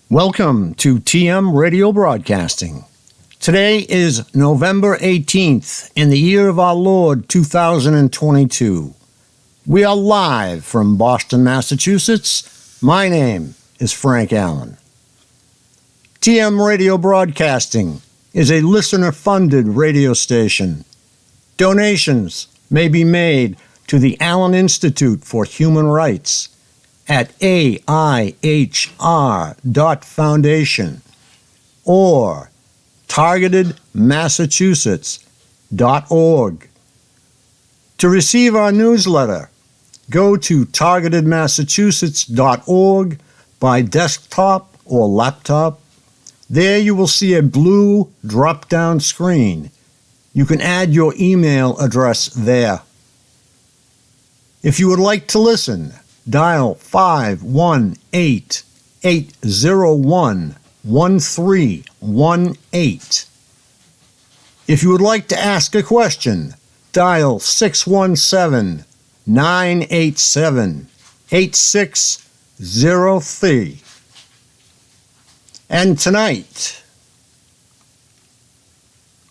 Welcome to TM Radio Broadcasting. Today is November 18th in the year of our Lord 2022. We are live from Boston, Massachusetts. My name is Frank Allen. TM Radio Broadcasting is a listener-funded radio station. Donations may be made to the Allen Institute for Human Rights at aihr.foundation or targetedmassachusetts.org. To receive our newsletter, go to targetedmassachusetts.org by desktop or laptop. There you will see a blue drop-down screen. You can add your email address there. If you would like to listen, dial 518-801-1318. If you would like to ask a question, dial 617-987-8603. And tonight,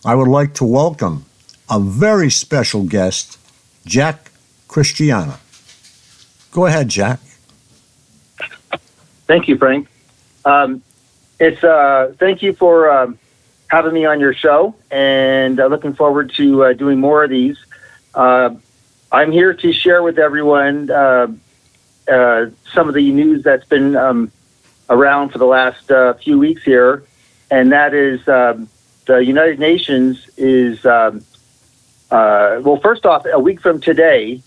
I would like to welcome a very special guest, Jack Christiana. Go ahead, Jack. Thank you, Frank. Thank you for having me on your show, and looking forward to doing more of these. I'm here to share with everyone some of the news that's been around for the last few weeks here, and that is the United Nations is, well, first off, a week from today,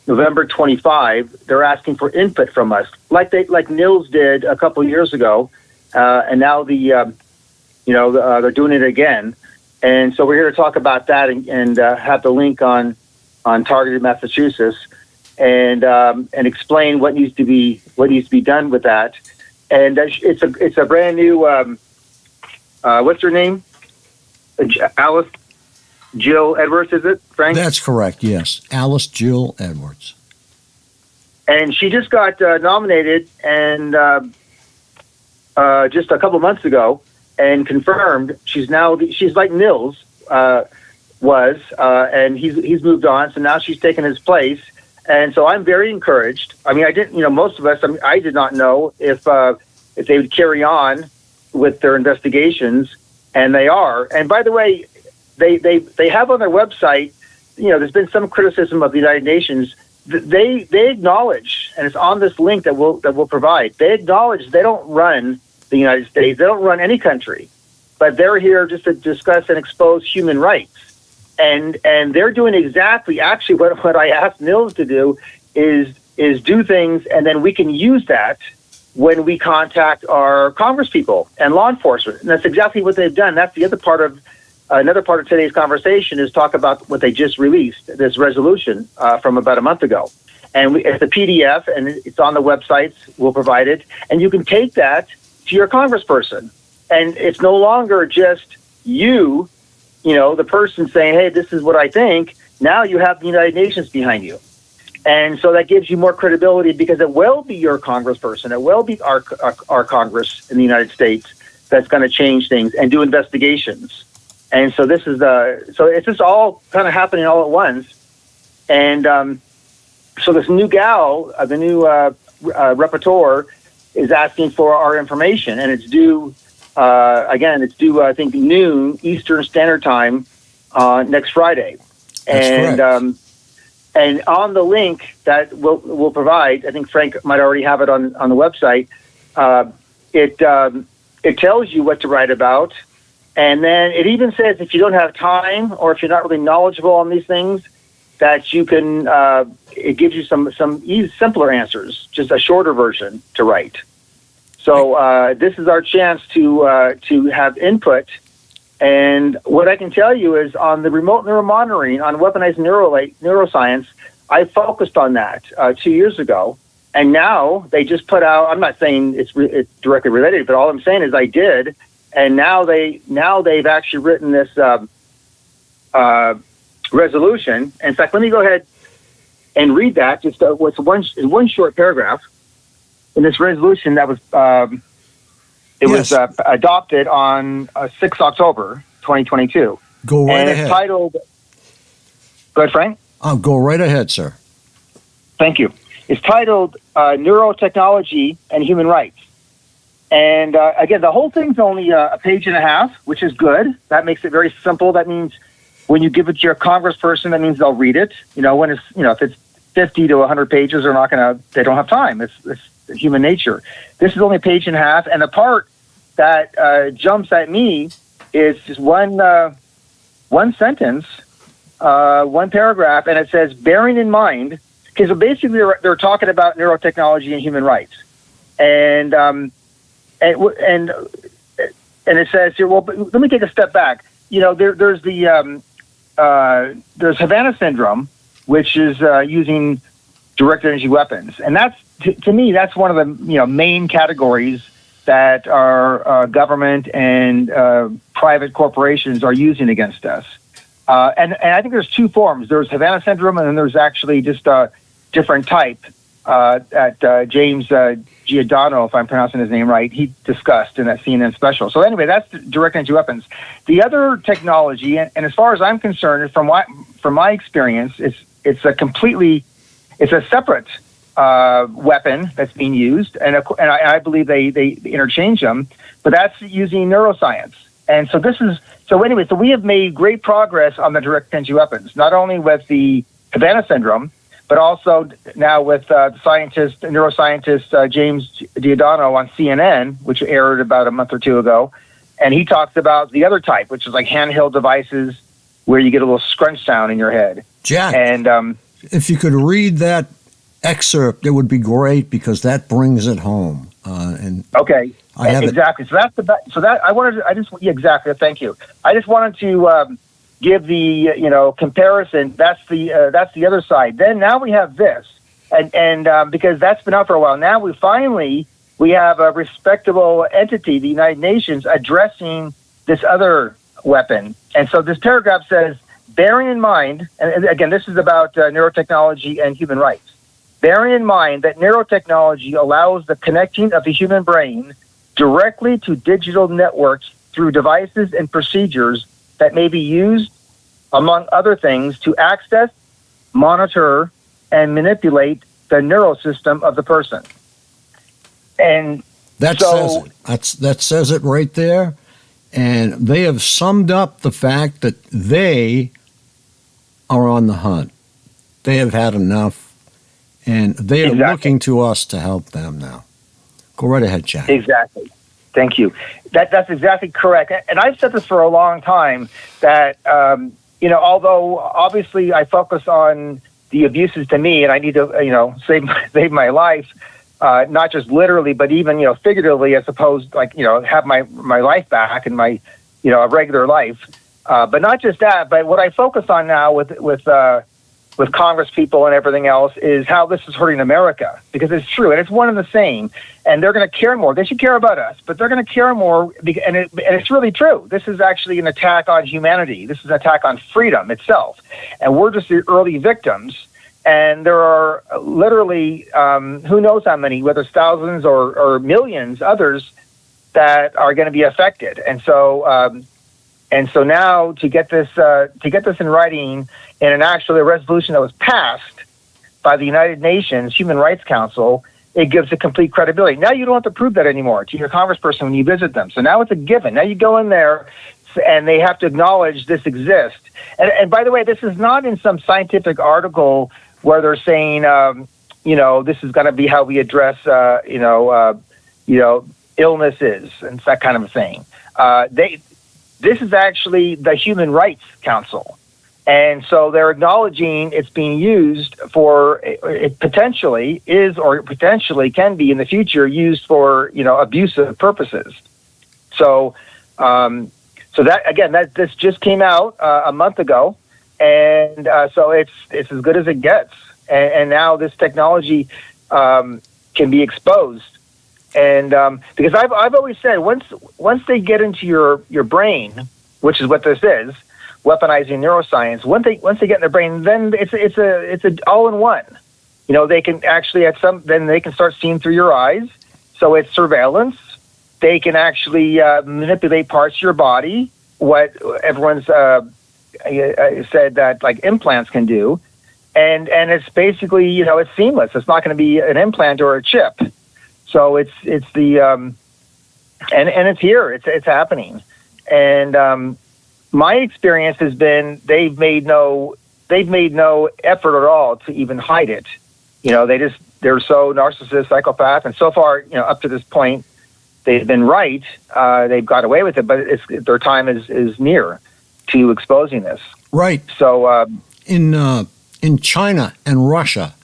November 25, they're asking for input from us, like NILS did a couple of years ago, and now they're doing it again. And so we're here to talk about that and have the link on Targeted Massachusetts and explain what needs to be done with that. And it's a brand new what's her name? Alice Jill Edwards, is it, Frank? That's correct, yes. Alice Jill Edwards. And she just got nominated and just a couple of months ago and confirmed she's like Nils was, and he's moved on, so now she's taken his place. And so I'm very encouraged. I mean, I didn't, most of us, I did not know if they would carry on with their investigations, and they are. And by the way, they have on their website, there's been some criticism of the United Nations. They acknowledge, and it's on this link that we'll provide. They acknowledge they don't run the United States. They don't run any country, but they're here just to discuss and expose human rights. And they're doing actually what I asked Nils to do is do things, and then we can use that when we contact our congresspeople and law enforcement. And that's exactly what they've done. That's the other part of another part of today's conversation is talk about what they just released, this resolution from about a month ago. And it's a PDF, and it's on the websites. We'll provide it. And you can take that to your congressperson. And it's no longer just you, the person saying, hey, this is what I think. Now you have the United Nations behind you. And so that gives you more credibility because it will be your congressperson. It will be our Congress in the United States that's going to change things and do investigations. And so this is so it's just all kind of happening all at once. And so this new gal, the new rapporteur, is asking for our information, and it's due, I think, noon Eastern Standard Time next Friday. And on the link that we'll provide, I think Frank might already have it on the website. It tells you what to write about. And then it even says if you don't have time or if you're not really knowledgeable on these things, that you can, it gives you some simpler answers, just a shorter version to write. So this is our chance to have input. And what I can tell you is on the remote neuromonitoring, on weaponized neuroscience, I focused on that 2 years ago. And now they just put out, I'm not saying it's directly related, but all I'm saying is I did. And now they've actually written this resolution. In fact, let me go ahead and read that. Just what's one short paragraph in this resolution that was was adopted on 6 October 2022. Go right and ahead. It's titled. Go ahead, Frank. Go right ahead, sir. Thank you. It's titled Neurotechnology and Human Rights. And again, the whole thing's only a page and a half, which is good. That makes it very simple. That means when you give it to your congressperson, that means they'll read it. When it's if it's 50 to 100 pages, they don't have time. It's human nature. This is only a page and a half, and the part that jumps at me is just one sentence, one paragraph, and it says, bearing in mind, because basically they're talking about neurotechnology and human rights, and it says here. Well, let me take a step back. There's Havana syndrome, which is using direct energy weapons, and that's to me that's one of the main categories that our government and private corporations are using against us. And I think there's two forms. There's Havana syndrome, and then there's actually just a different type that James Giordano, if I'm pronouncing his name right, he discussed in that CNN special. So anyway, that's direct energy weapons. The other technology, and as far as I'm concerned, from my experience, it's a separate weapon that's being used, and I believe they interchange them, but that's using neuroscience. And so we have made great progress on the direct energy weapons, not only with the Havana syndrome, but also now with neuroscientist James Giordano on CNN, which aired about a month or two ago. And he talks about the other type, which is like handheld devices where you get a little scrunch sound in your head. Jack, and if you could read that excerpt, it would be great because that brings it home. Okay, I have exactly. Exactly. Thank you. I just wanted to give the comparison. That's the other side. Then now we have this, and because that's been out for a while. Now we have a respectable entity, the United Nations, addressing this other weapon. And so this paragraph says, bearing in mind, and again, this is about neurotechnology and human rights. Bearing in mind that neurotechnology allows the connecting of the human brain directly to digital networks through devices and procedures that may be used, among other things, to access, monitor, and manipulate the neural system of the person. And That says it. That says it right there. And they have summed up the fact that they are on the hunt. They have had enough, and they are looking to us to help them now. Go right ahead, Jack. Exactly. Thank you. That's exactly correct. And I've said this for a long time that, although obviously I focus on the abuses to me and I need to, save my life, not just literally, but even, figuratively, I suppose, have my life back and my, a regular life. But not just that, but what I focus on now with Congress people and everything else is how this is hurting America, because it's true and it's one and the same, and they're going to care more. They should care about us, but they're going to care more, and it's really true. This is actually an attack on humanity. This is an attack on freedom itself, and we're just the early victims. And there are literally who knows how many, whether it's thousands or millions others that are going to be affected. And so now to get this in writing in a resolution that was passed by the United Nations Human Rights Council, it gives it complete credibility. Now you don't have to prove that anymore to your congressperson when you visit them. So now it's a given. Now you go in there and they have to acknowledge this exists. And by the way, this is not in some scientific article where they're saying, this is going to be how we address, illnesses and that kind of a thing. This is actually the Human Rights Council. And so they're acknowledging it's being used for, it potentially is or potentially can be in the future used for, abusive purposes. So this just came out a month ago. And so it's as good as it gets. And now this technology can be exposed. And because I've always said once they get into your brain, which is what this is, weaponizing neuroscience. Once they get in their brain, then it's a all in one. They can actually then they can start seeing through your eyes. So it's surveillance. They can actually manipulate parts of your body. What everyone's said that like implants can do, and it's basically it's seamless. It's not going to be an implant or a chip. So it's the and it's here. It's happening. And my experience has been they've made no effort at all to even hide it. They're so narcissist, psychopath, and so far up to this point they've been right. They've got away with it, but their time is near to exposing this. Right. So in China and Russia,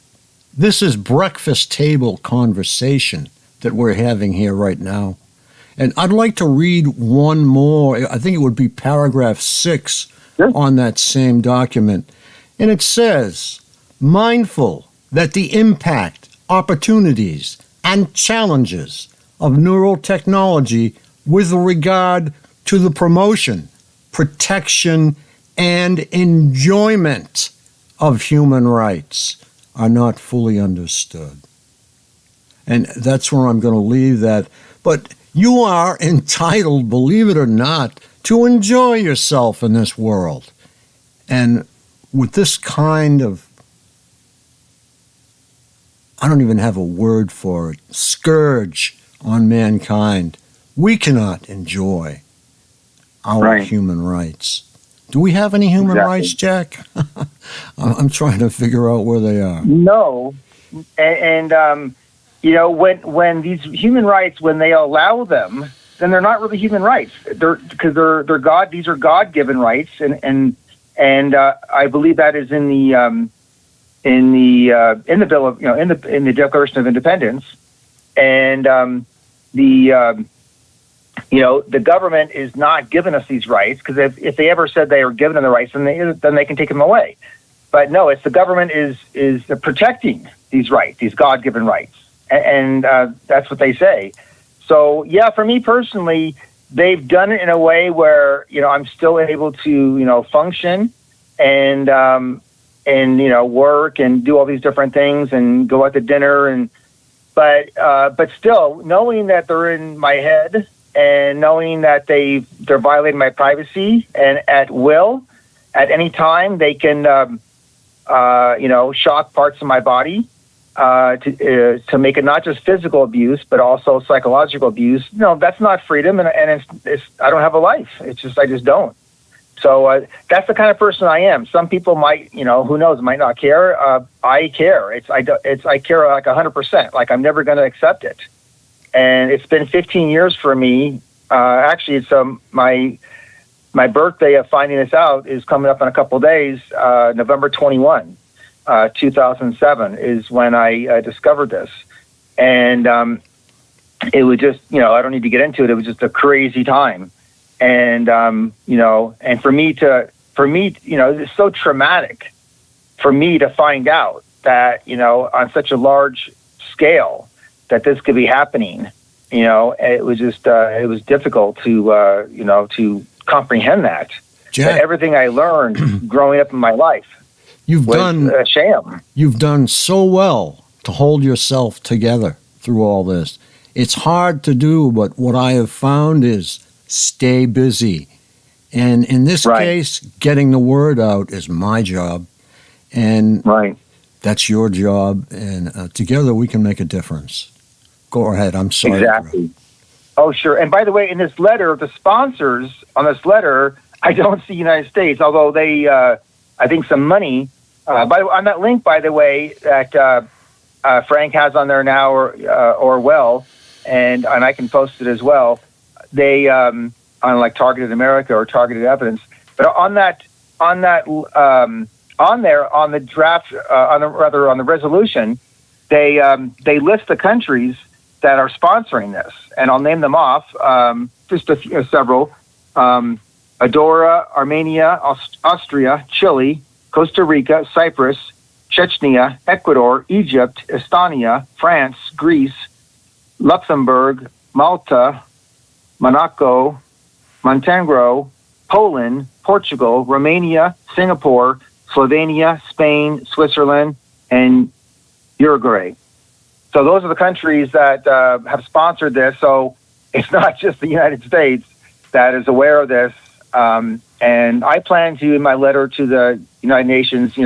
this is breakfast table conversation that we're having here right now. And I'd like to read one more. I think it would be paragraph 6 on that same document. And it says, mindful that the impact, opportunities, and challenges of neural technology with regard to the promotion, protection, and enjoyment of human rights are not fully understood. And that's where I'm going to leave that. But you are entitled, believe it or not, to enjoy yourself in this world. And with this kind of, I don't even have a word for it, scourge on mankind, we cannot enjoy our human rights. Do we have any human rights, Jack? I'm trying to figure out where they are. No. And when these human rights, when they allow them, then they're not really human rights. They're God. These are God-given rights, and I believe that is in the bill of in the Declaration of Independence, and the government is not giving us these rights, because if they ever said they were giving them the rights, then they can take them away. But no, it's the government is protecting these rights, these God-given rights. And that's what they say. So, yeah, for me personally, they've done it in a way where, I'm still able to, function and work and do all these different things and go out to dinner. But still, knowing that they're in my head and knowing that they're violating my privacy, and at will, at any time, they can, shock parts of my body. to make it not just physical abuse, but also psychological abuse. No, that's not freedom, and it's I don't have a life. It's just I just don't. So that's the kind of person I am. Some people might, who knows, might not care. I care. I care like 100%. Like I'm never going to accept it. And it's been 15 years for me. Actually, it's my birthday of finding this out is coming up in a couple of days. November 21, 2007 is when I discovered this. And it was just, I don't need to get into it. It was just a crazy time. And, and for me, it's so traumatic for me to find out that, on such a large scale that this could be happening, it was just, it was difficult to comprehend that. Jack, that everything I learned growing up in my life was a sham. You've done so well to hold yourself together through all this. It's hard to do, but what I have found is stay busy. And in this case, getting the word out is my job. And that's your job. And together we can make a difference. Go ahead. I'm sorry. Exactly. Oh, sure. And by the way, in this letter, the sponsors on this letter, I don't see United States, although they, I think some money, on that link, by the way, that Frank has on there now, or well, and I can post it as well. They on like Targeted America or Targeted Evidence, but on there on the draft on the resolution, they list the countries that are sponsoring this, and I'll name them off. Just several: Andorra, Armenia, Austria, Chile, Costa Rica, Cyprus, Chechnya, Ecuador, Egypt, Estonia, France, Greece, Luxembourg, Malta, Monaco, Montenegro, Poland, Portugal, Romania, Singapore, Slovenia, Spain, Switzerland, and Uruguay. So those are the countries that have sponsored this. So it's not just the United States that is aware of this. And I plan to, in my letter to the United Nations,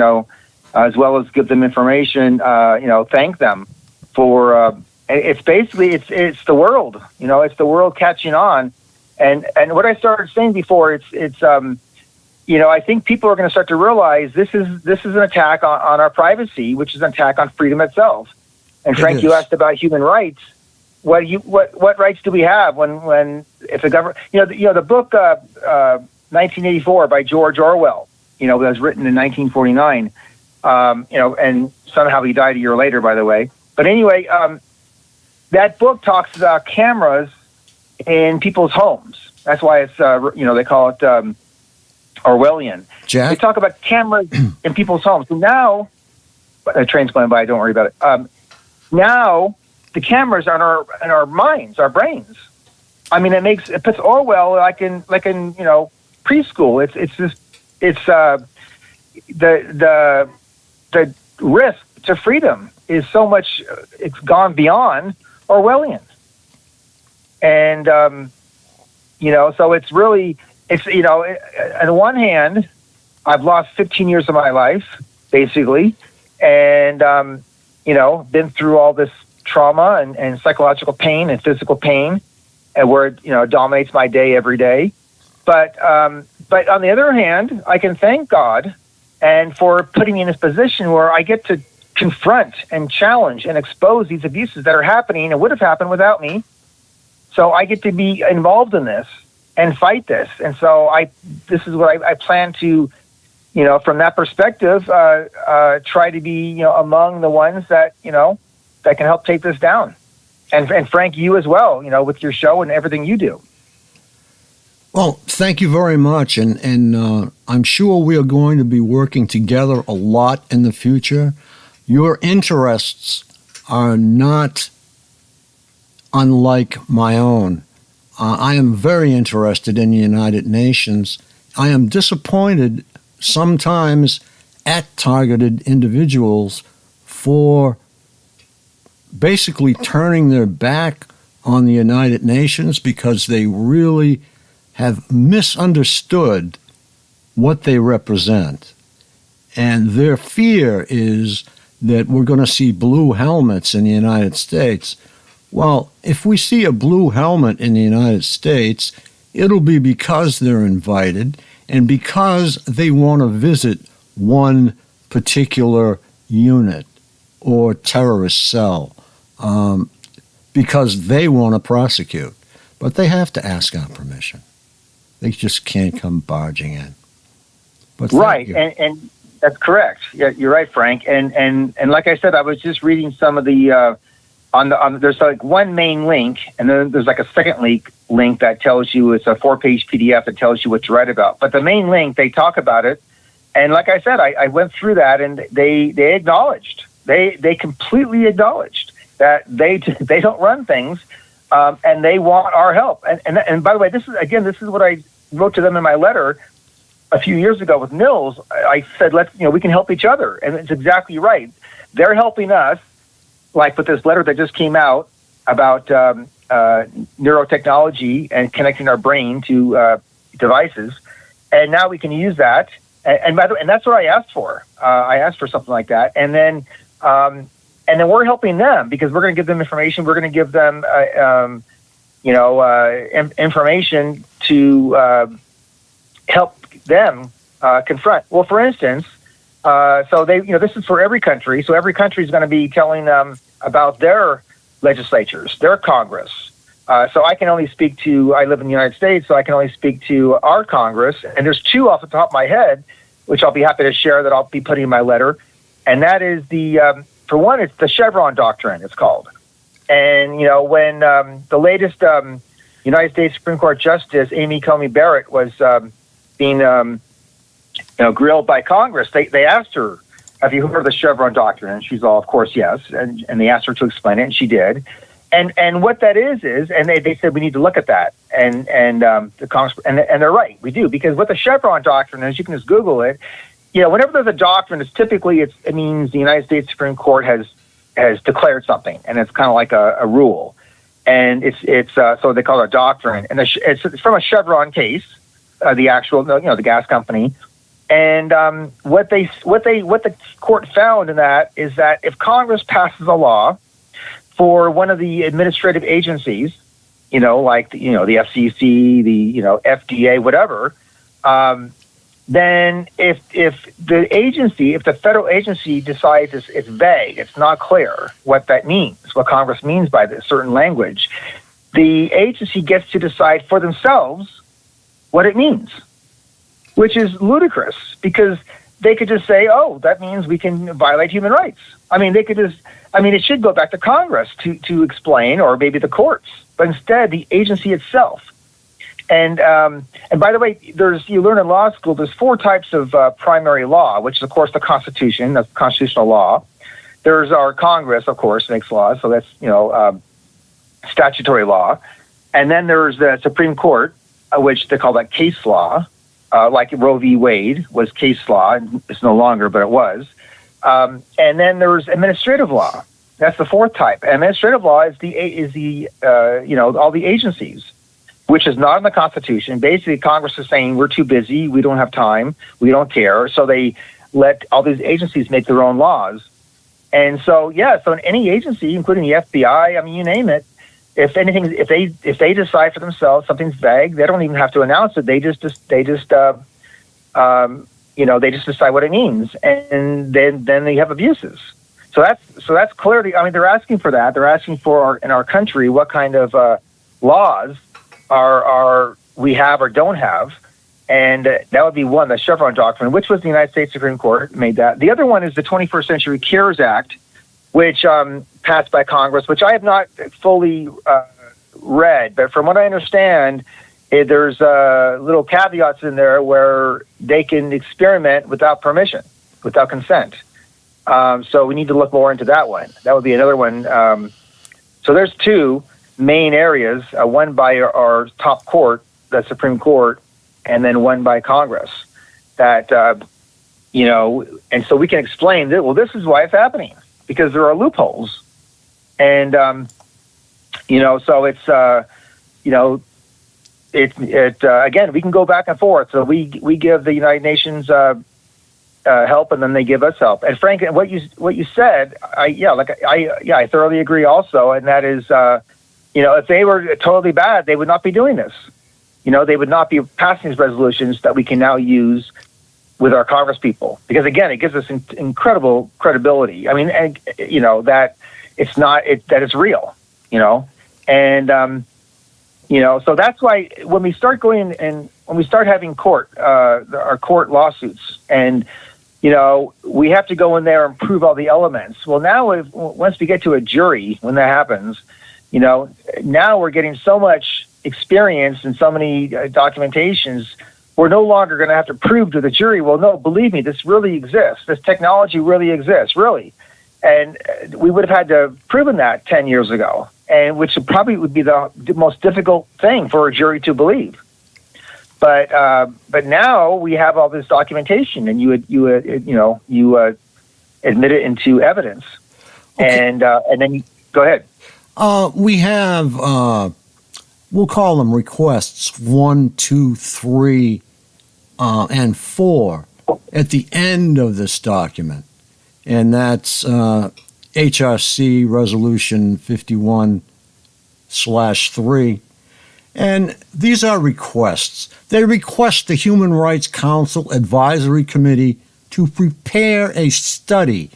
as well as give them information, thank them for. It's basically it's the world, it's the world catching on, and what I started saying before, it's I think people are going to start to realize this is an attack on our privacy, which is an attack on freedom itself. And Frank, you asked about human rights. What rights do we have when if the government, the book 1984 by George Orwell, that was written in 1949, and somehow he died a year later, by the way. But anyway. That book talks about cameras in people's homes. That's why it's, they call it Orwellian. Jack? They talk about cameras in people's homes. So now, a train's going by, don't worry about it. Now, the cameras are in our minds, our brains. I mean, it puts Orwell like in preschool. It's the risk to freedom is so much, it's gone beyond Orwellian. And, so it's really, on the one hand, I've lost 15 years of my life, basically, and, been through all this trauma and psychological pain and physical pain, and where it, dominates my day every day. But on the other hand, I can thank God and for putting me in this position where I get to confront and challenge and expose these abuses that are happening and would have happened without me. So I get to be involved in this and fight this. And so this is what I plan to, from that perspective, try to be, among the ones that, that can help take this down. And Frank, you as well, with your show and everything you do. Well, thank you very much. And I'm sure we are going to be working together a lot in the future. Your interests are not unlike my own. I am very interested in the United Nations. I am disappointed sometimes at targeted individuals for basically turning their back on the United Nations because they really have misunderstood what they represent. And their fear is that we're going to see blue helmets in the United States. Well, if we see a blue helmet in the United States, it'll be because they're invited and because they want to visit one particular unit or terrorist cell, because they want to prosecute. But they have to ask our permission. They just can't come barging in. But right, and that's correct. Yeah, you're right, Frank. And like I said, I was just reading some of the there's like one main link, and then there's like a second link that tells you, it's a 4-page PDF that tells you what to write about. But the main link, they talk about it, and like I said, I went through that, and they acknowledged, they completely acknowledged that they don't run things, and they want our help. And by the way, this is what I wrote to them in my letter a few years ago with Mills. I said, we can help each other, and it's exactly right. They're helping us, like with this letter that just came out about neurotechnology and connecting our brain to devices, and now we can use that. And by the way, and that's what I asked for. I asked for something like that, and then we're helping them because we're going to give them information. We're going to give them information to help them confront. Well, for instance, so this is for every country. So every country is going to be telling them about their legislatures, their Congress. So I can only speak to, I live in the United States, so I can only speak to our Congress. And there's two off the top of my head, which I'll be happy to share, that I'll be putting in my letter. And that is for one, it's the Chevron doctrine, it's called. And, when the latest United States Supreme Court Justice, Amy Coney Barrett, was being grilled by Congress, they asked her, have you heard of the Chevron doctrine? And she's all, of course, yes. And they asked her to explain it, and she did. And what that is, and they said we need to look at that. And the Congress, and they're right, we do, because what the Chevron doctrine is, you can just Google it. Whenever there's a doctrine, it's typically it means the United States Supreme Court has declared something, and it's kind of like a rule. And it's so they call it a doctrine, and it's from a Chevron case, the actual the gas company. And what the court found in that is that if Congress passes a law for one of the administrative agencies, like the FCC, the FDA, whatever, then if the federal agency decides it's vague, it's not clear what that means, what Congress means by this certain language, the agency gets to decide for themselves what it means, which is ludicrous, because they could just say, oh, that means we can violate human rights. It should go back to Congress to explain, or maybe the courts, but instead the agency itself. And by the way, you learn in law school, there's 4 types of primary law, which is, of course, the Constitution, that's constitutional law. There's our Congress, of course, makes laws, so that's, statutory law. And then there's the Supreme Court, which they call that case law, like Roe v. Wade was case law. It's no longer, but it was. And then there's administrative law. That's the 4th type. Administrative law is all the agencies, which is not in the Constitution. Basically, Congress is saying we're too busy, we don't have time, we don't care. So they let all these agencies make their own laws. And so, so in any agency, including the FBI, you name it, if they decide for themselves something's vague, they don't even have to announce it. They just decide what it means, and then they have abuses. So that's clearly. They're asking for that. They're asking for in our country what kind of laws are we have or don't have, and that would be one, the Chevron doctrine, which was the United States Supreme Court made that. The other one is the 21st Century Cures Act, which passed by Congress, which I have not fully read, but from what I understand, there's little caveats in there where they can experiment without permission, without consent. So we need to look more into that one. That would be another one. So there's 2 main areas, one by our top court, the Supreme Court, and then one by Congress, that, and so we can explain that, well, this is why it's happening, because there are loopholes. And, so it's, again, we can go back and forth. So we give the United Nations help, and then they give us help. And Frank, what you said, I thoroughly agree also, and that is, if they were totally bad, they would not be doing this. They would not be passing these resolutions that we can now use with our Congress people, because again, it gives us incredible credibility. I mean, and that it's not that it's real. And so that's why when we start going and when we start having our court lawsuits, and we have to go in there and prove all the elements. Well, now once we get to a jury, when that happens, now we're getting so much experience and so many documentations. We're no longer going to have to prove to the jury, well, no, believe me, this really exists. This technology really exists, really. And we would have had to have proven that 10 years ago, and which probably would be the most difficult thing for a jury to believe. But now we have all this documentation, and you admit it into evidence, okay. And then you go ahead. We have we'll call them requests 1, 2, 3, and 4 at the end of this document, and that's HRC Resolution 51/3. And these are requests. They request the Human Rights Council Advisory Committee to prepare a study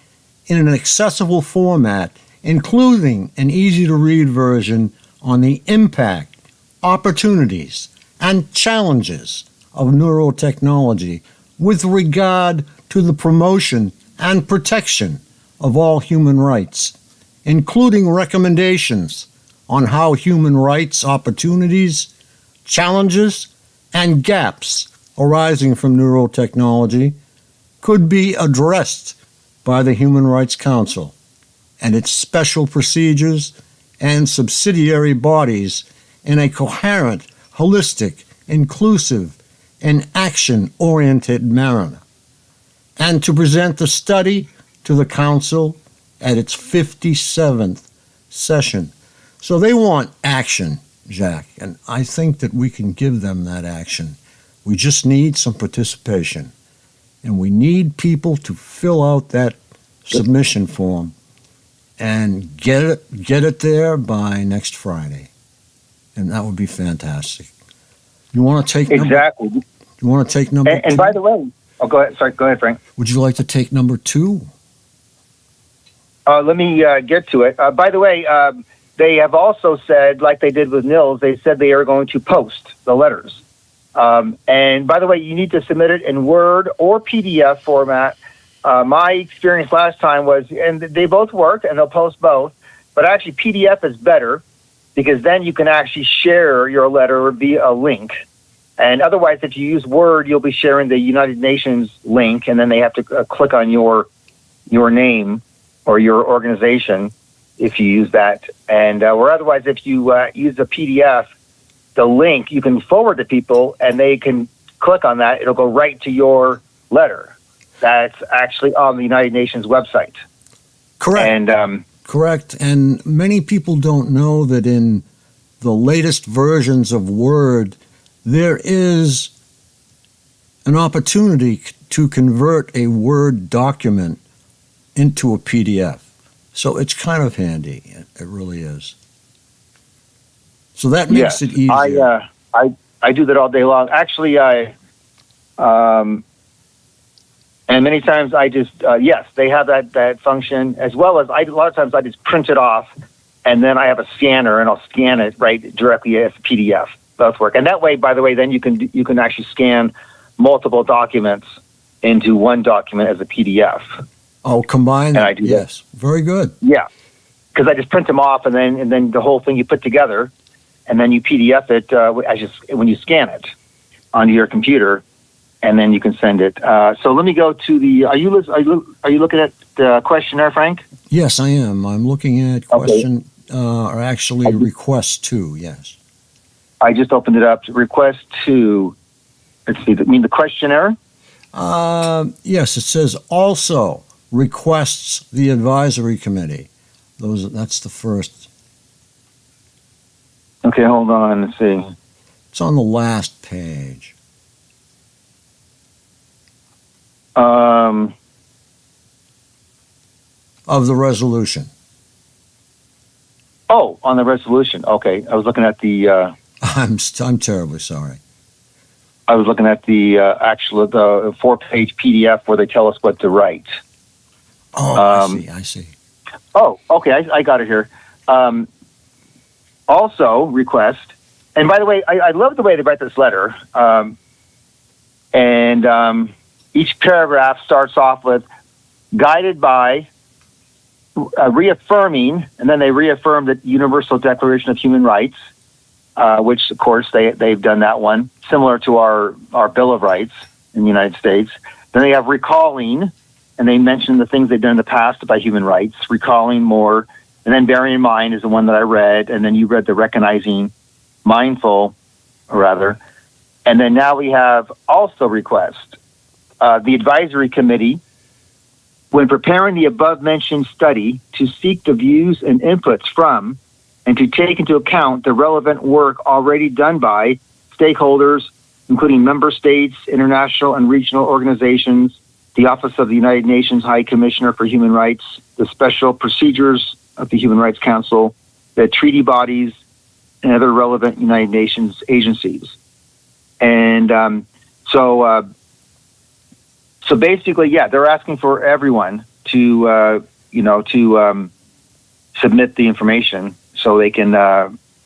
in an accessible format, including an easy-to-read version on the impact, opportunities, and challenges of neurotechnology with regard to the promotion and protection of all human rights, including recommendations on how human rights opportunities, challenges, and gaps arising from neurotechnology could be addressed by the Human Rights Council and its special procedures and subsidiary bodies in a coherent, holistic, inclusive, and action-oriented manner, and to present the study to the Council at its 57th session. So they want action, Jack, and I think that we can give them that action. We just need some participation, and we need people to fill out that submission form and get it there by next Friday, and that would be fantastic. You want to take exactly? You want to take number? And by the way, go ahead. Sorry, go ahead, Frank. Would you like to take number 2? Let me get to it. By the way, they have also said, like they did with Nils, they said they are going to post the letters. And by the way, you need to submit it in Word or PDF format. My experience last time was, and they both worked, and they'll post both, but actually PDF is better because then you can actually share your letter via a link. And otherwise, if you use Word, you'll be sharing the United Nations link, and then they have to click on your name or your organization if you use that. And or otherwise, if you use a PDF, the link you can forward to people, and they can click on that. It'll go right to your letter. That's actually on the United Nations website. Correct. And correct. And many people don't know that in the latest versions of Word, there is an opportunity to convert a Word document into a PDF. So it's kind of handy. It really is. So that makes it easier. I do that all day long. Actually, and many times I just, yes, they have that function, as well as a lot of times I just print it off, and then I have a scanner, and I'll scan it right directly as a PDF. Both work. And that way, by the way, then you can actually scan multiple documents into one document as a PDF. Oh, combine. And I do yes, that. Very good. Yeah, because I just print them off, and then the whole thing you put together, and then you PDF it when you scan it onto your computer, and then you can send it. So let me go to the. Are you looking at the questionnaire, Frank? Yes, I am. I'm looking at question, or actually request 2. Yes. I just opened it up. Request 2. Let's see. You mean the questionnaire? Yes, it says also requests the advisory committee. That's the first. Okay, hold on. Let's see. It's on the last page. Um, of the resolution. Oh, on the resolution. Okay, I was looking at the. I'm terribly sorry. I was looking at the the 4-page PDF where they tell us what to write. Oh, I see. Oh, okay, I got it here. Also, request. And by the way, I love the way they write this letter. Each paragraph starts off with guided by, reaffirming, and then they reaffirm the Universal Declaration of Human Rights, which, of course, they've done that one, similar to our Bill of Rights in the United States. Then they have recalling, and they mention the things they've done in the past about human rights, recalling more, and then bearing in mind is the one that I read, and then you read the recognizing, mindful, or rather. And then now we have also request. The advisory committee, when preparing the above-mentioned study, to seek the views and inputs from and to take into account the relevant work already done by stakeholders, including member states, international and regional organizations, the Office of the United Nations High Commissioner for Human Rights, the special procedures of the Human Rights Council, the treaty bodies, and other relevant United Nations agencies. And so basically, yeah, they're asking for everyone to submit the information so they can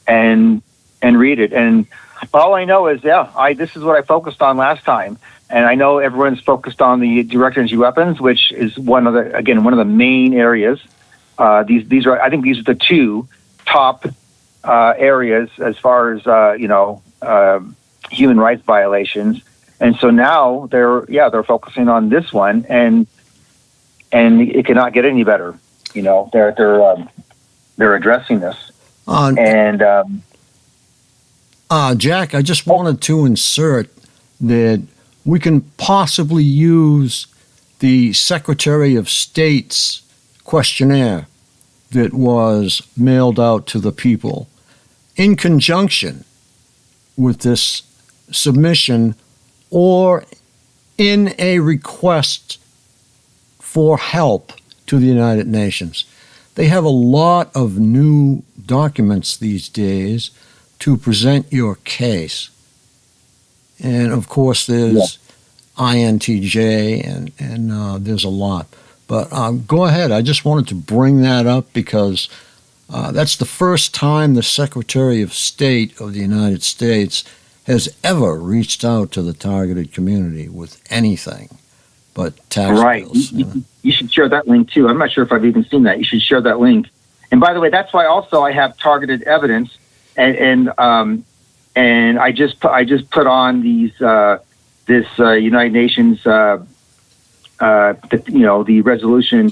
and read it. And all I know is, this is what I focused on last time, and I know everyone's focused on the direct energy weapons, which is one of the main areas. These are, I think, these are the two top areas as far as human rights violations. And so now they're focusing on this one, and it cannot get any better. They're addressing this. Jack, I just wanted to insert that we can possibly use the Secretary of State's questionnaire that was mailed out to the people in conjunction with this submission or in a request for help to the United Nations. They have a lot of new documents these days to present your case. And of course, there's INTJ and there's a lot. But go ahead. I just wanted to bring that up because that's the first time the Secretary of State of the United States has ever reached out to the targeted community with anything but tax bills. You should share that link too. I'm not sure if I've even seen that. You should share that link. And by the way, that's why also I have targeted evidence, and I just put on these this United Nations the resolution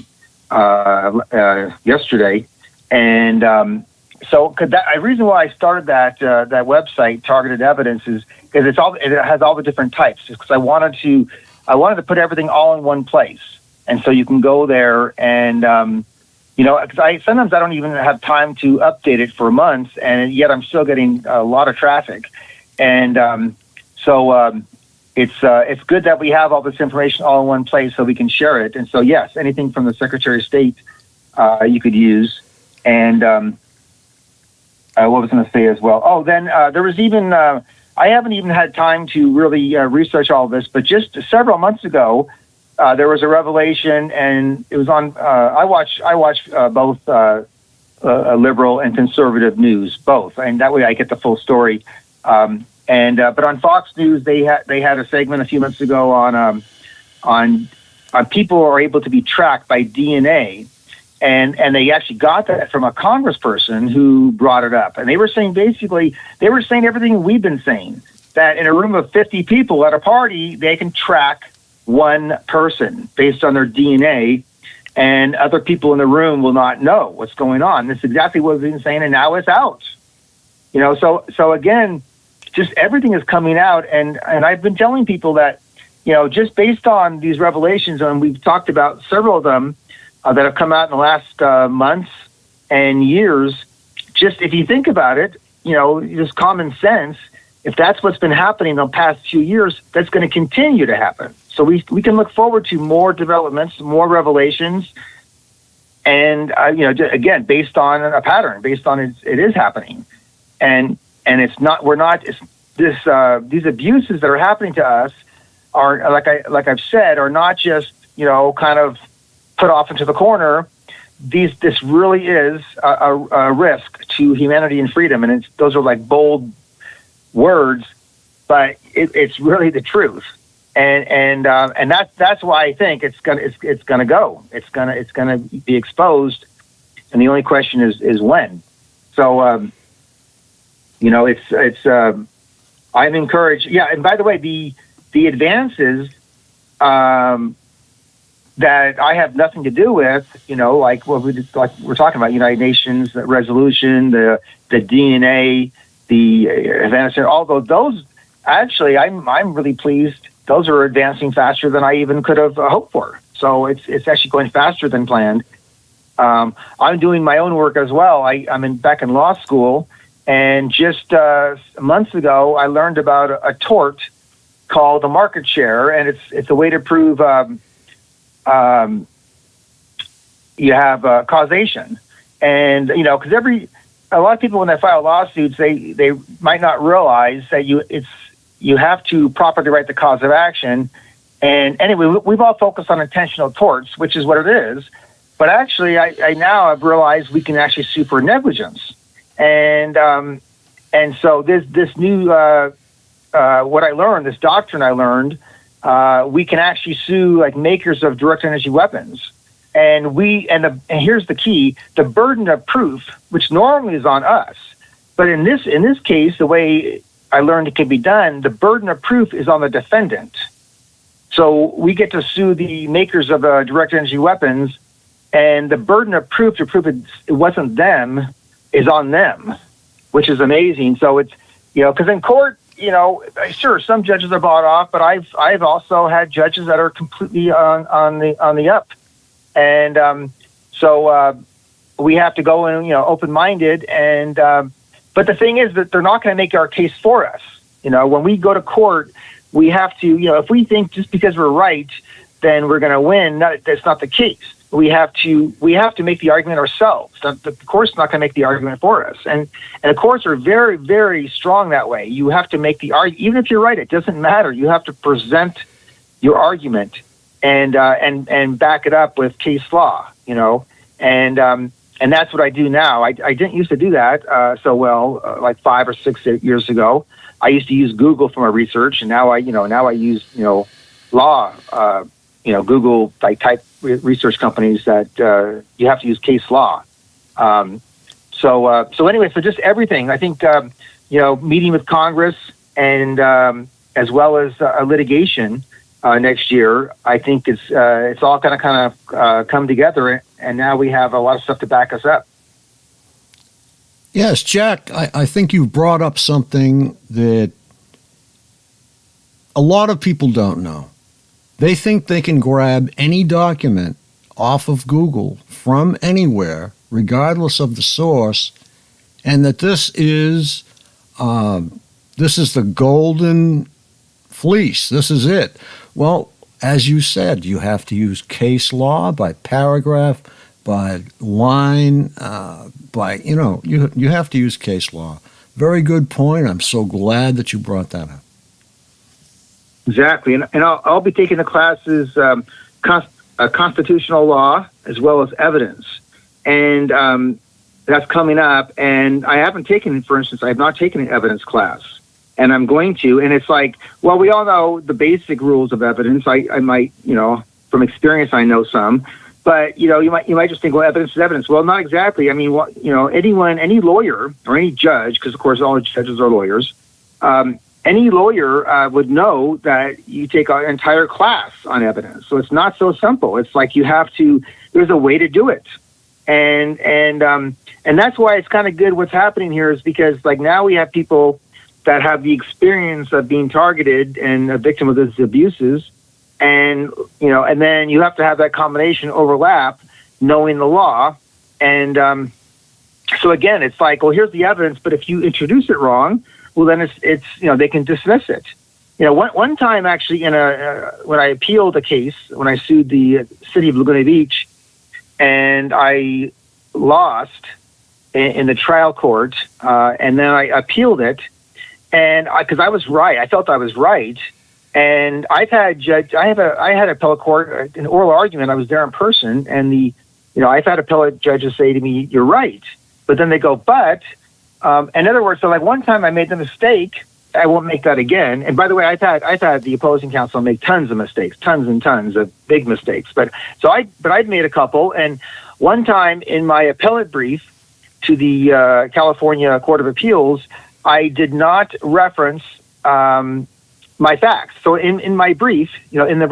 yesterday, and so the reason why I started that website, Targeted Evidence, is because it has all the different types. Because I wanted to put everything all in one place, and so you can go there and because sometimes I don't even have time to update it for months, and yet I'm still getting a lot of traffic, and it's good that we have all this information all in one place so we can share it. And so yes, anything from the Secretary of State you could use, and. What was I going to say as well? Oh, then there was even, I haven't even had time to really research all this, but just several months ago, there was a revelation, and it was on, I watch both liberal and conservative news, both, and that way I get the full story. But on Fox News, they had a segment a few months ago on people who are able to be tracked by DNA. And they actually got that from a congressperson who brought it up. And they were saying everything we've been saying, that in a room of 50 people at a party, they can track one person based on their DNA, and other people in the room will not know what's going on. That's exactly what we've been saying, and now it's out. So again, just everything is coming out. And I've been telling people that, just based on these revelations, and we've talked about several of them, that have come out in the last months and years. Just if you think about it, just common sense, if that's what's been happening the past few years, that's going to continue to happen. So we can look forward to more developments, more revelations, and again, based on a pattern, based on it is happening, and it's not. We're not. It's this. These abuses that are happening to us are like I've said, are not just kind of put off into the corner. This really is a risk to humanity and freedom, and those are like bold words, but it's really the truth, and that's why I think it's gonna go. It's gonna be exposed, and the only question is when. So I'm encouraged. Yeah, and by the way, the advances that I have nothing to do with, like we're talking about, United Nations resolution, the DNA, the advancement, although those actually, I'm really pleased. Those are advancing faster than I even could have hoped for. So it's actually going faster than planned. I'm doing my own work as well. I'm back in law school, and just months ago, I learned about a tort called the market share, and it's a way to prove you have causation, and because a lot of people when they file lawsuits, they might not realize that you have to properly write the cause of action. And anyway, we've all focused on intentional torts, which is what it is. But actually, I now have realized we can actually sue for negligence, and so this new what I learned, this doctrine I learned. We can actually sue like makers of direct energy weapons, and here's the key: the burden of proof, which normally is on us, but in this case, the way I learned it can be done, the burden of proof is on the defendant. So we get to sue the makers of direct energy weapons, and the burden of proof to prove it wasn't them is on them, which is amazing. So it's because in court. Sure, some judges are bought off, but I've also had judges that are completely on the up, and so we have to go in, open-minded, and but the thing is that they're not going to make our case for us. When we go to court, we have to, if we think just because we're right, then we're going to win. That's not the case. We have to make the argument ourselves. The court's not going to make the argument for us, and the courts are very, very strong that way. You have to make the argument, even if you're right. It doesn't matter. You have to present your argument and back it up with case law. And that's what I do now. I didn't used to do that so well, like 5 or 6 years ago. I used to use Google for my research, and now I use law. Google type research companies that you have to use case law. So anyway, so just everything. I think meeting with Congress and as well as litigation next year. I think it's all going to kind of come together, and now we have a lot of stuff to back us up. Yes, Jack, I think you've brought up something that a lot of people don't know. They think they can grab any document off of Google from anywhere, regardless of the source, and that this is the golden fleece. This is it. Well, as you said, you have to use case law by paragraph, by line, you have to use case law. Very good point. I'm so glad that you brought that up. Exactly, and I'll be taking the classes constitutional law as well as evidence, and that's coming up. And I haven't taken, for instance, I have not taken an evidence class, and I'm going to. And it's like, well, we all know the basic rules of evidence. I might, from experience, I know some, but you might just think, well, evidence is evidence. Well, not exactly. I mean, anyone, any lawyer or any judge, because of course all judges are lawyers. Any lawyer would know that you take an entire class on evidence. So it's not so simple. It's like there's a way to do it. And that's why it's kind of good what's happening here is because like now we have people that have the experience of being targeted and a victim of these abuses. And, and then you have to have that combination overlap, knowing the law. And so again, it's like, well, here's the evidence, but if you introduce it wrong, well, then it's they can dismiss it. One time actually when I appealed a case, when I sued the city of Laguna Beach, and I lost in the trial court, and then I appealed it, and because I was right, I felt I was right, and I had appellate court, an oral argument. I was there in person, and I've had appellate judges say to me, "You're right," but then they go, "But," in other words, so like one time I made the mistake. I won't make that again. And by the way, I've had the opposing counsel make tons of mistakes, tons and tons of big mistakes. But I'd made a couple. And one time in my appellate brief to the California Court of Appeals, I did not reference my facts. So in my brief, in my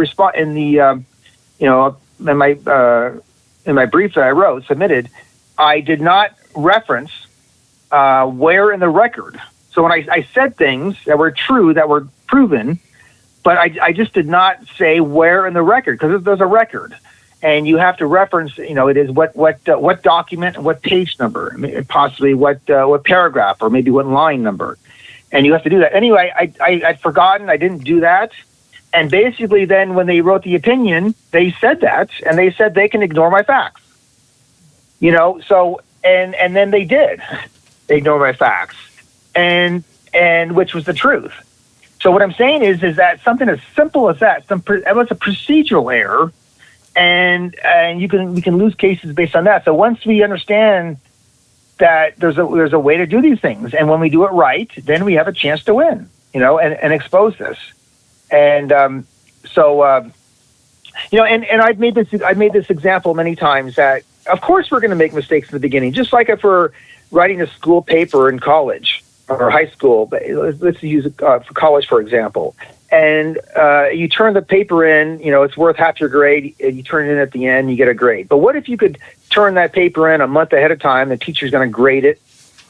brief that I submitted, I did not reference where in the record. So when I said things that were true, that were proven, but I just did not say where in the record, because there's a record, and you have to reference. It is what document and what page number, possibly what paragraph, or maybe what line number, and you have to do that. Anyway, I'd forgotten. I didn't do that, and basically then when they wrote the opinion, they said that, and they said they can ignore my facts. So and then they did ignore my facts. And which was the truth. So what I'm saying is that something as simple as that, it was a procedural error, and we can lose cases based on that. So once we understand that there's a way to do these things, and when we do it right, then we have a chance to win, and expose this. And and I've made this example many times that of course we're going to make mistakes in the beginning, just like if we're writing a school paper in college or high school, but let's use for college, for example. And you turn the paper in, it's worth half your grade, and you turn it in at the end, you get a grade. But what if you could turn that paper in a month ahead of time, the teacher's going to grade it,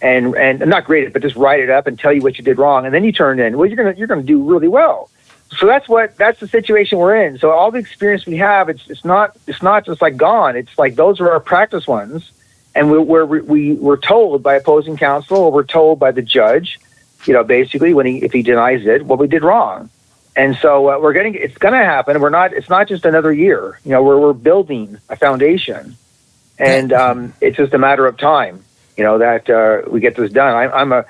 and not grade it, but just write it up and tell you what you did wrong, and then you turn it in. Well, you're going to do really well. So that's the situation we're in. So all the experience we have, it's not just like gone. It's like those are our practice ones. And we're told by opposing counsel, or we're told by the judge, basically if he denies it, what we did wrong. And so it's going to happen. It's not just another year. We're building a foundation, and it's just a matter of time. That we get this done.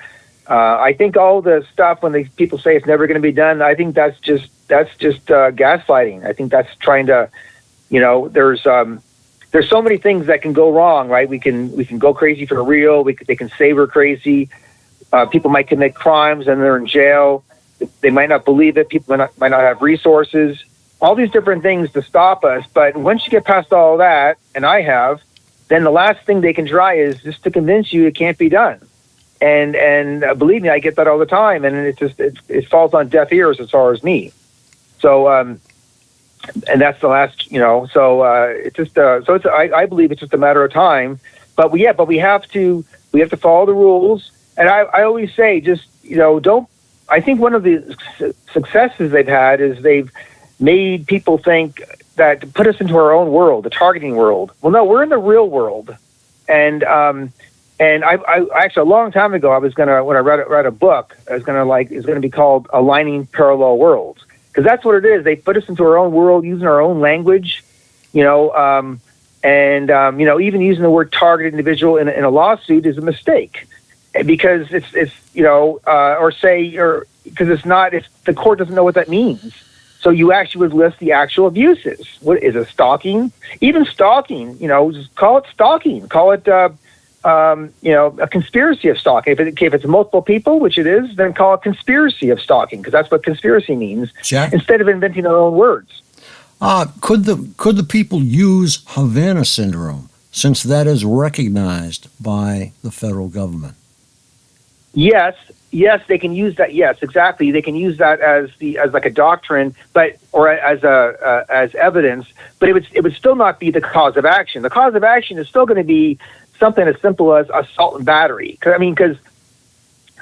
I think all the stuff when people say it's never going to be done, I think that's just gaslighting. I think that's trying to, there's so many things that can go wrong, right? We can go crazy for real. They can say we're crazy. People might commit crimes and they're in jail. They might not believe it. People might not have resources. All these different things to stop us. But once you get past all that, and I have, then the last thing they can try is just to convince you it can't be done. And believe me, I get that all the time, and it falls on deaf ears as far as me. So. And that's the last, it's just, I believe it's just a matter of time, but we have to follow the rules. And I always say, I think one of the successes they've had is they've made people think that to put us into our own world, the targeting world. Well, no, we're in the real world. And I actually, a long time ago, when I read a book, it's going to be called Aligning Parallel Worlds. Because that's what it is. They put us into our own world using our own language, even using the word targeted individual in a lawsuit is a mistake, because because it's not. If the court doesn't know what that means, so you actually would list the actual abuses. What is it? Stalking? Even stalking. Just call it stalking. Call it. A conspiracy of stalking. If it's multiple people, which it is, then call it conspiracy of stalking, because that's what conspiracy means. Jack? Instead of inventing their own words. Could the people use Havana syndrome, since that is recognized by the federal government? Yes, they can use that. Yes, exactly. They can use that as like a doctrine, or as evidence. But it would still not be the cause of action. The cause of action is still going to be something as simple as assault and battery. Because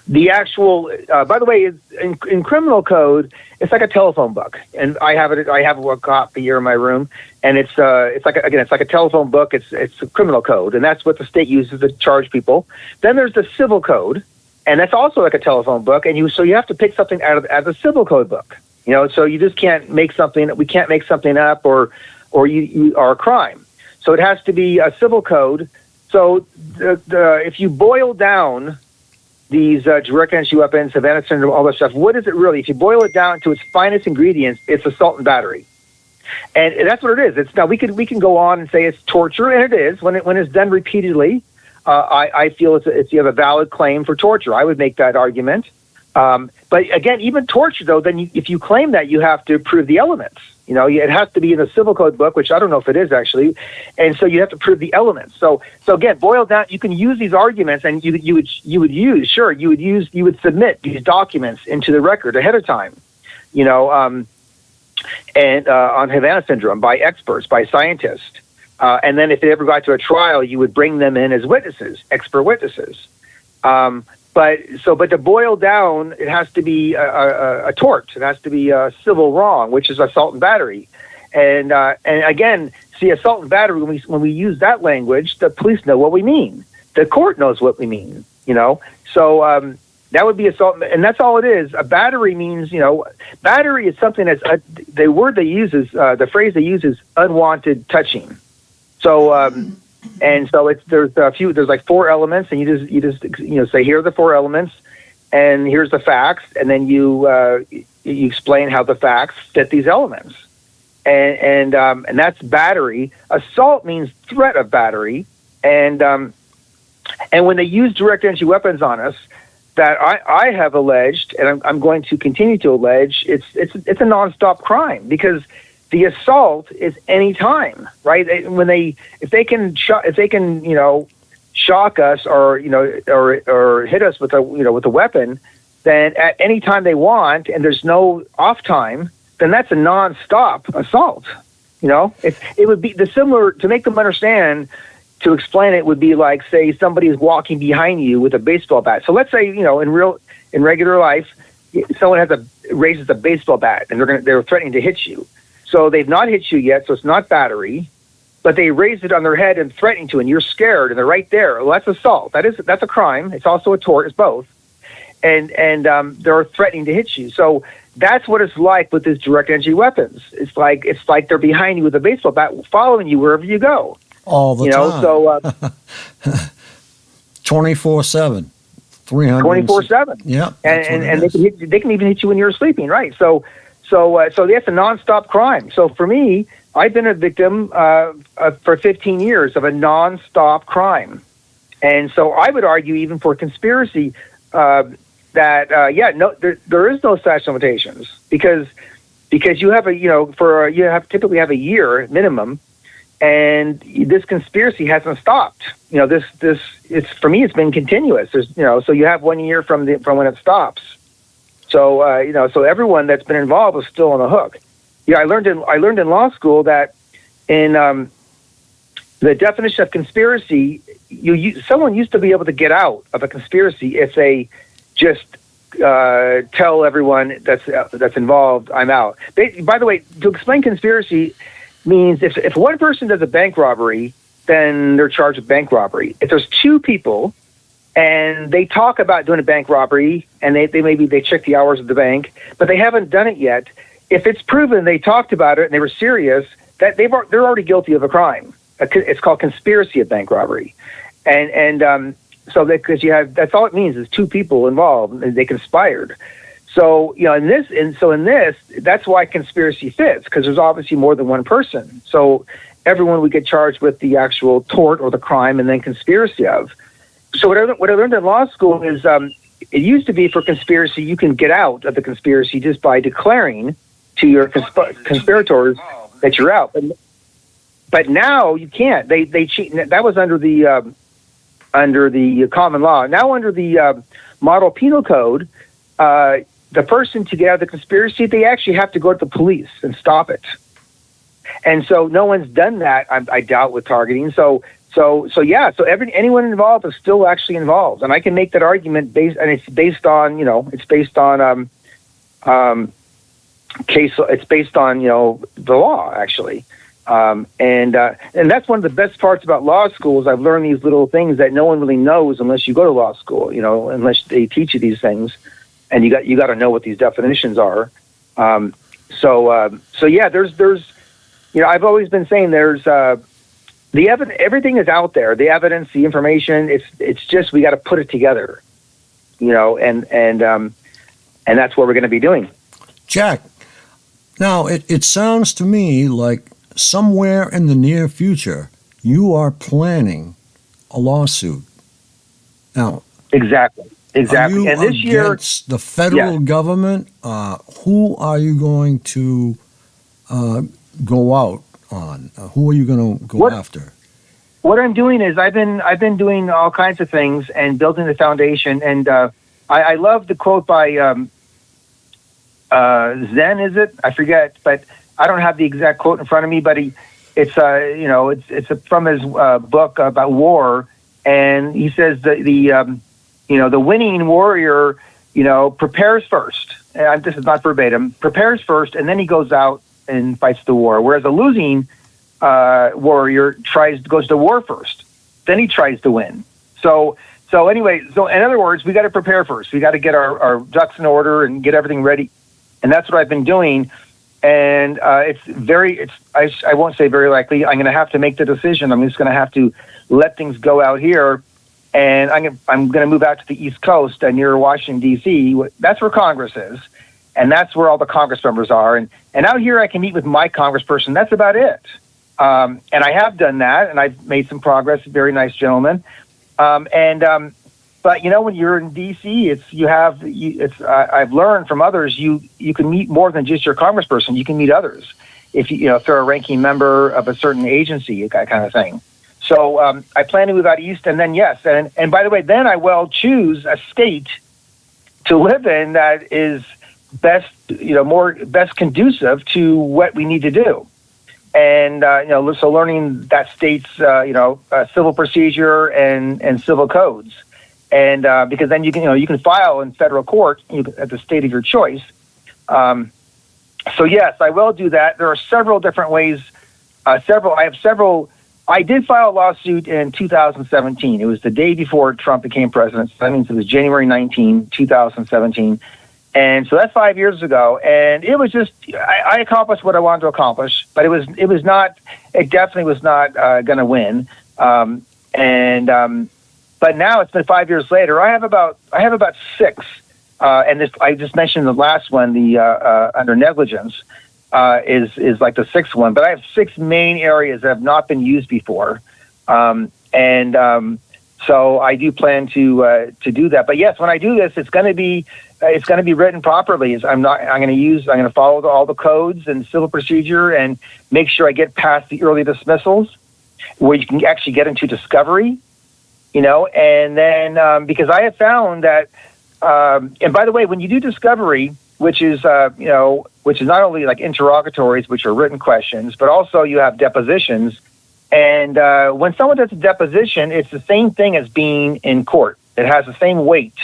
the actual, by the way, in criminal code, it's like a telephone book, and I have a copy here in my room, and it's like a telephone book. It's a criminal code, and that's what the state uses to charge people. Then there's the civil code, And that's also like a telephone book. And so you have to pick something out of the civil code book. So you just can't make something. We can't make something up, or you are a crime. So it has to be a civil code. So if you boil down these direct entry weapons, Havana syndrome, all that stuff, what is it really? If you boil it down to its finest ingredients, it's assault and battery. And that's what it is. Now we can go on and say it's torture, and it is when it's done repeatedly. I feel you have a valid claim for torture. I would make that argument. But again, even torture, though, then if you claim that, you have to prove the elements. It has to be in the civil code book, which I don't know if it is actually. And so you have to prove the elements. So again, boiled down, you can use these arguments, and you would submit these documents into the record ahead of time. And on Havana syndrome by experts, by scientists. And then if it ever got to a trial, you would bring them in as witnesses, expert witnesses. But to boil down, it has to be a tort. It has to be a civil wrong, which is assault and battery. And again, see, assault and battery, when we use that language, the police know what we mean. The court knows what we mean, So that would be assault, and that's all it is. A battery means, battery is something that's the word they use is the phrase they use is unwanted touching. So and so there's like 4 elements, and you just say here are the 4 elements, and here's the facts, and then you explain how the facts fit these elements, and that's battery. Assault means threat of battery, and when they use direct entry weapons on us, that I have alleged, and I'm going to continue to allege, it's a nonstop crime, because the assault is any time, right? If they can shock us or hit us with a weapon, then at any time they want, and there's no off time, then that's a nonstop assault. It would be the similar, to make them understand. To explain it would be like, say, somebody is walking behind you with a baseball bat. So let's say, in regular life, someone raises a baseball bat and they're threatening to hit you. So they've not hit you yet, so it's not battery, but they raise it on their head and threatening to, and you're scared, and they're right there. Well, that's assault. That's a crime. It's also a tort. It's both, and they're threatening to hit you. So that's what it's like with these direct entry weapons. It's like they're behind you with a baseball bat, following you wherever you go. All the time. So 24/7, 24/7. Yeah, and they can even hit you when you're sleeping, right? So that's a nonstop crime. So for me, I've been a victim for 15 years of a nonstop crime, and so I would argue even for conspiracy there is no statute of limitations because you have typically have a year minimum. And this conspiracy hasn't stopped. It's for me. It's been continuous. So you have 1 year from when it stops. So so everyone that's been involved is still on the hook. I learned in law school that in the definition of conspiracy, someone used to be able to get out of a conspiracy if they just tell everyone that's involved, I'm out. By the way, to explain conspiracy means if one person does a bank robbery, then they're charged with bank robbery. If there's 2 people and they talk about doing a bank robbery and they check the hours of the bank, but they haven't done it yet, if it's proven they talked about it and they were serious, that they're already guilty of a crime. It's called conspiracy of bank robbery, and so because that's all it means is 2 people involved and they conspired. So in this, that's why conspiracy fits, because there's obviously more than one person. So everyone would get charged with the actual tort or the crime, and then conspiracy of. So what I learned in law school is it used to be for conspiracy you can get out of the conspiracy just by declaring to your conspirators that you're out. But now you can't. They cheat. That was under the common law. Now under the model penal code. The person to get out of the conspiracy, they actually have to go to the police and stop it. And so no one's done that, I doubt, with targeting. So anyone involved is still actually involved. And I can make that argument it's based on the law, actually. And that's one of the best parts about law school is I've learned these little things that no one really knows unless you go to law school, unless they teach you these things, and you got to know what these definitions are. So yeah, there's I've always been saying there's the evidence, everything is out there, the evidence, the information. It's just we got to put it together, and that's what we're going to be doing. Jack, now it sounds to me like somewhere in the near future you are planning a lawsuit. Now, exactly. Are you and this against the federal government? Who are you going to go out on? Who are you going to go after? What I'm doing is I've been doing all kinds of things and building the foundation. And I love the quote by Zen, is it? I forget, but I don't have the exact quote in front of me. But it's from his book about war, and he says the winning warrior, prepares first. And this is not verbatim. Prepares first, and then he goes out and fights the war. Whereas a losing warrior goes to war first, then he tries to win. So in other words, we got to prepare first. We got to get our ducks in order and get everything ready, and that's what I've been doing. And I won't say very likely. I'm going to have to make the decision. I'm just going to have to let things go out here. And I'm going to move out to the East Coast near Washington, D.C. That's where Congress is, and that's where all the Congress members are. And out here I can meet with my congressperson. That's about it. And I have done that, and I've made some progress. Very nice gentleman. But when you're in D.C., I've learned from others you can meet more than just your congressperson. You can meet others if they're a ranking member of a certain agency, that kind of thing. So I plan to move out east, and then yes, and by the way, then I will choose a state to live in that is best conducive to what we need to do, and so learning that state's civil procedure and civil codes, and because then you can file in federal court at the state of your choice. So yes, I will do that. There are several different ways. I did file a lawsuit in 2017. It was the day before Trump became president. So that means it was January 19, 2017. And so that's 5 years ago. And it was just, I accomplished what I wanted to accomplish, but it definitely was not going to win. But now it's been 5 years later. I have about six. And this, I just mentioned the last one, the under negligence. Is like the sixth one, but I have six main areas that have not been used before, so I do plan to do that. But yes, when I do this, it's going to be written properly. I'm going to follow all the codes and civil procedure and make sure I get past the early dismissals, where you can actually get into discovery, and then because I have found that, and by the way, when you do discovery, which is not only like interrogatories, which are written questions, but also you have depositions. And when someone does a deposition, it's the same thing as being in court. It has the same weight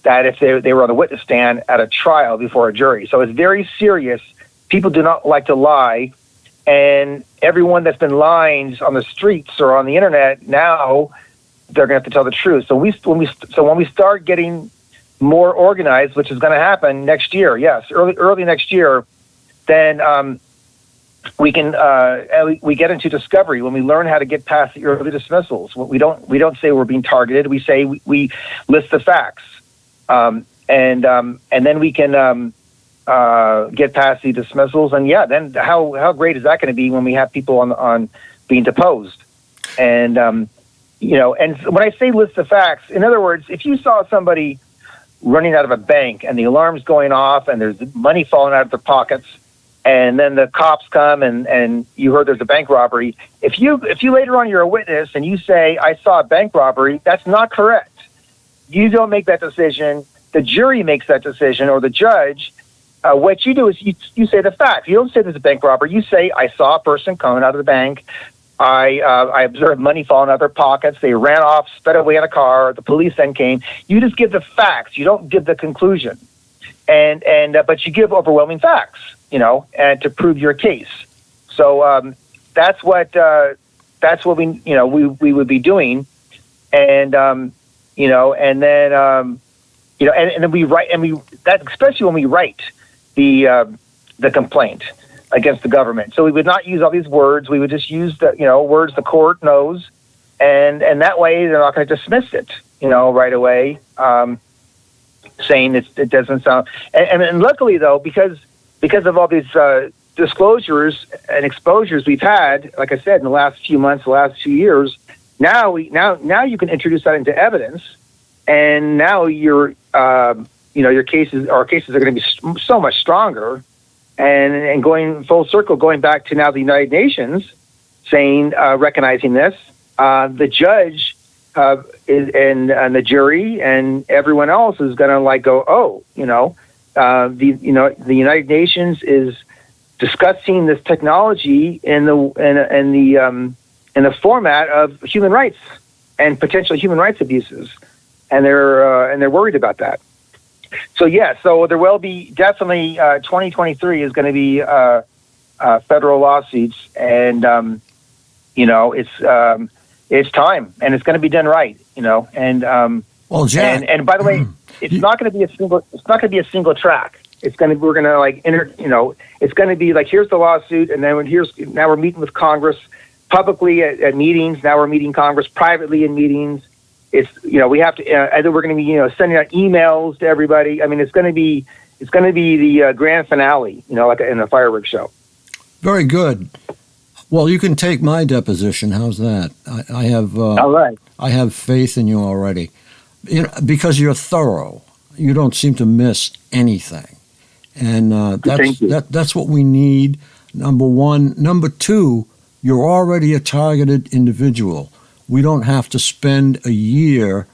that if they were on the witness stand at a trial before a jury. So it's very serious. People do not like to lie. And everyone that's been lying on the streets or on the internet, now they're going to have to tell the truth. So when we start getting more organized, which is going to happen next year. Yes, early next year. Then we get into discovery when we learn how to get past the early dismissals. We don't say we're being targeted. We say we list the facts, and then we can get past the dismissals. And then how great is that going to be when we have people on being deposed? And and when I say list the facts, in other words, if you saw somebody running out of a bank and the alarm's going off and there's money falling out of their pockets, and then the cops come and you heard there's a bank robbery, if you later on you're a witness and you say, I saw a bank robbery, that's not correct. You don't make that decision. The jury makes that decision, or the judge. What you do is you say the facts. You don't say there's a bank robbery. You say, I saw a person coming out of the bank. I observed money falling out of their pockets. They ran off, sped away in a car. The police then came. You just give the facts. You don't give the conclusion, but you give overwhelming facts, and to prove your case. So that's what we would be doing, and and then we write, that especially when we write the complaint against the government. So we would not use all these words. We would just use the words the court knows, and that way they're not going to dismiss it right away, saying it doesn't sound. And luckily though, because of all these disclosures and exposures we've had, like I said, in the last few months, the last few years, now you can introduce that into evidence, and now our cases are going to be so much stronger, and going full circle, going back to now the United Nations saying, recognizing this, the judge and the jury and everyone else is going to go, the United Nations is discussing this technology in the format of human rights and potential human rights abuses, and they're worried about that. So so there will be definitely 2023 is going to be federal lawsuits, and it's time, and it's going to be done right, and well, Jack, and by the way, it's not going to be a single track. It's going to it's going to be like, here's the lawsuit, and then now we're meeting with Congress publicly at meetings. Now we're meeting Congress privately in meetings. It's we have to either we're going to be sending out emails to everybody. I mean, it's going to be the grand finale, like in a fireworks show. Very good. Well, you can take my deposition. How's that? I have all right. I have faith in you already, because you're thorough. You don't seem to miss anything, and that's what we need. Number one. Number two, you're already a targeted individual. We don't have to spend a year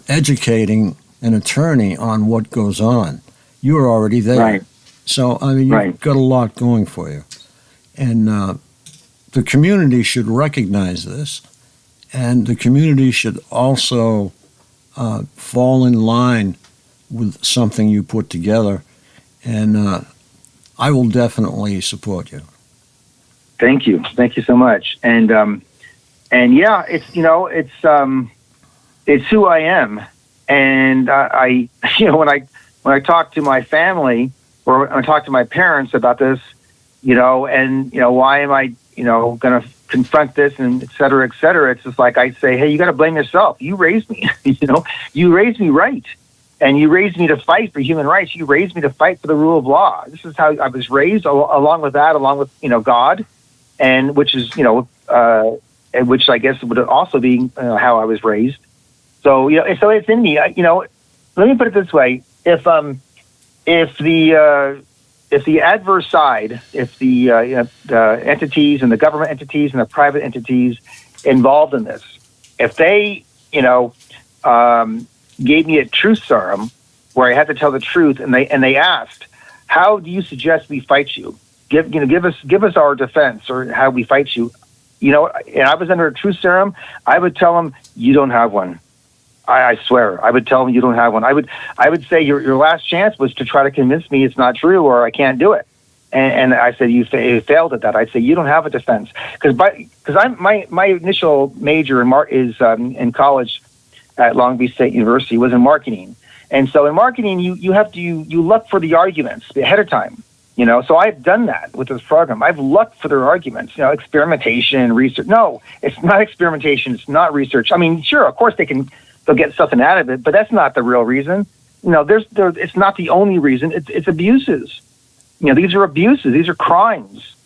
educating an attorney on what goes on. You're already there. Right. So, you've got a lot going for you. And the community should recognize this, and the community should also fall in line with something you put together. And I will definitely support you. Thank you so much. And yeah, it's who I am, and I when I talk to my family or when I talk to my parents about this, and why am I going to confront this and et cetera, it's just like I say, hey, you got to blame yourself. You raised me, you raised me right, and you raised me to fight for human rights. You raised me to fight for the rule of law. This is how I was raised. Along with God, and which is which I guess would also be how I was raised. So so it's in me. Let me put it this way: if the adverse side, if the entities and the government entities and the private entities involved in this, if they gave me a truth serum where I had to tell the truth, and they asked, how do you suggest we fight you? Give us our defense or how we fight you. And I was under a truth serum, I would tell them, you don't have one. I swear, I would tell them you don't have one. I would say your last chance was to try to convince me it's not true or I can't do it. And I said, you failed at that. I'd say you don't have a defense because my initial major is in college at Long Beach State University was in marketing, and so in marketing you look for the arguments ahead of time. So I've done that with this program. I've looked for their arguments, experimentation, research. No, it's not experimentation. It's not research. I mean, sure, of course they'll get something out of it, but that's not the real reason. It's not the only reason. It's abuses. These are abuses. These are crimes.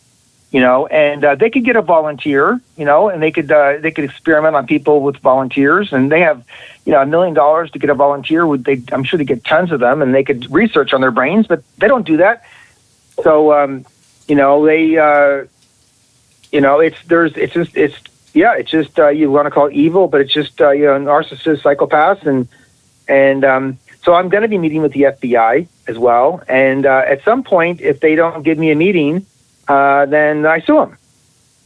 And they could get a volunteer, and they could experiment on people with volunteers, and they have, $1 million to get a volunteer. I'm sure they get tons of them, and they could research on their brains, but they don't do that. So, you want to call it evil, but it's just, narcissists, psychopaths. And so I'm going to be meeting with the FBI as well. And, at some point, if they don't give me a meeting, then I sue them,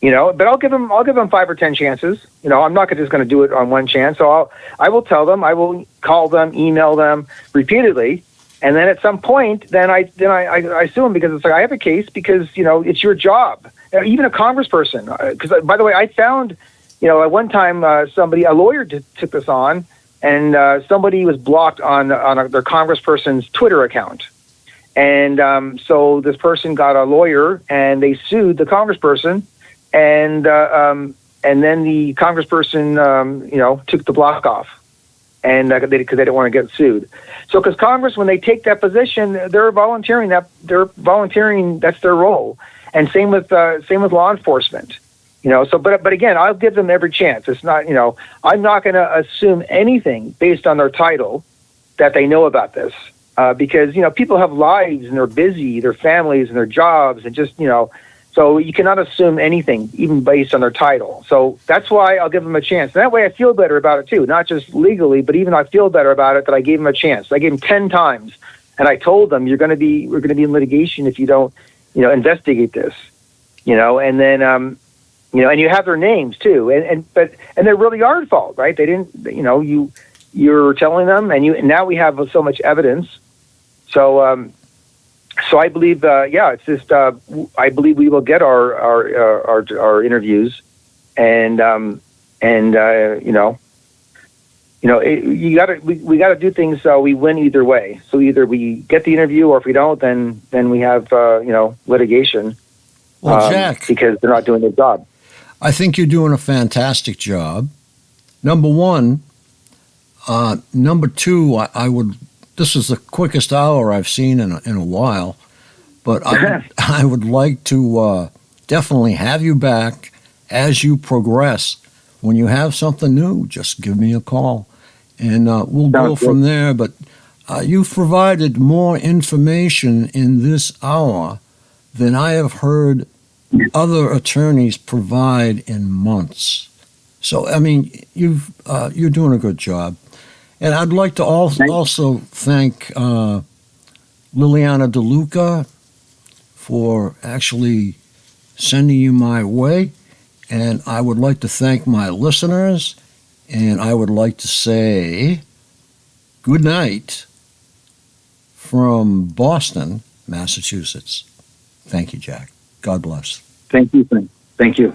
but I'll give them 5 or 10 chances. I'm not just going to do it on one chance. So I will tell them, I will call them, email them repeatedly, And then at some point, then I sue them because it's like I have a case because it's your job. Even a congressperson, because by the way, I found at one time a lawyer took this on, and somebody was blocked on their congressperson's Twitter account, and so this person got a lawyer and they sued the congressperson, and then the congressperson took the block off. And because they didn't want to get sued, so because Congress, when they take that position, they're volunteering. That's their role, and same with law enforcement. So but again, I'll give them every chance. It's not I'm not going to assume anything based on their title that they know about this, because people have lives and they're busy, their families and their jobs, and just So you cannot assume anything, even based on their title. So that's why I'll give them a chance. And that way I feel better about it too, not just legally, but even I feel better about it that I gave them a chance. I gave them 10 times, and I told them we're going to be in litigation if you don't, investigate this, and then, and you have their names too, and they're really our fault, right? They didn't, you're telling them, and now we have so much evidence. So I believe, it's just I believe we will get our interviews, and we got to do things so we win either way. So either we get the interview, or if we don't, then we have litigation. Well, Jack, because they're not doing their job. I think you're doing a fantastic job. Number one. Number two, I would. This is the quickest hour I've seen in a while, but I would like to definitely have you back as you progress. When you have something new, just give me a call, and we'll go from there. But you've provided more information in this hour than I have heard other attorneys provide in months. So, I mean, you're doing a good job. And I'd like to also thank Liliana DeLuca for actually sending you my way. And I would like to thank my listeners. And I would like to say good night from Boston, Massachusetts. Thank you, Jack. God bless. Thank you, Frank. Thank you.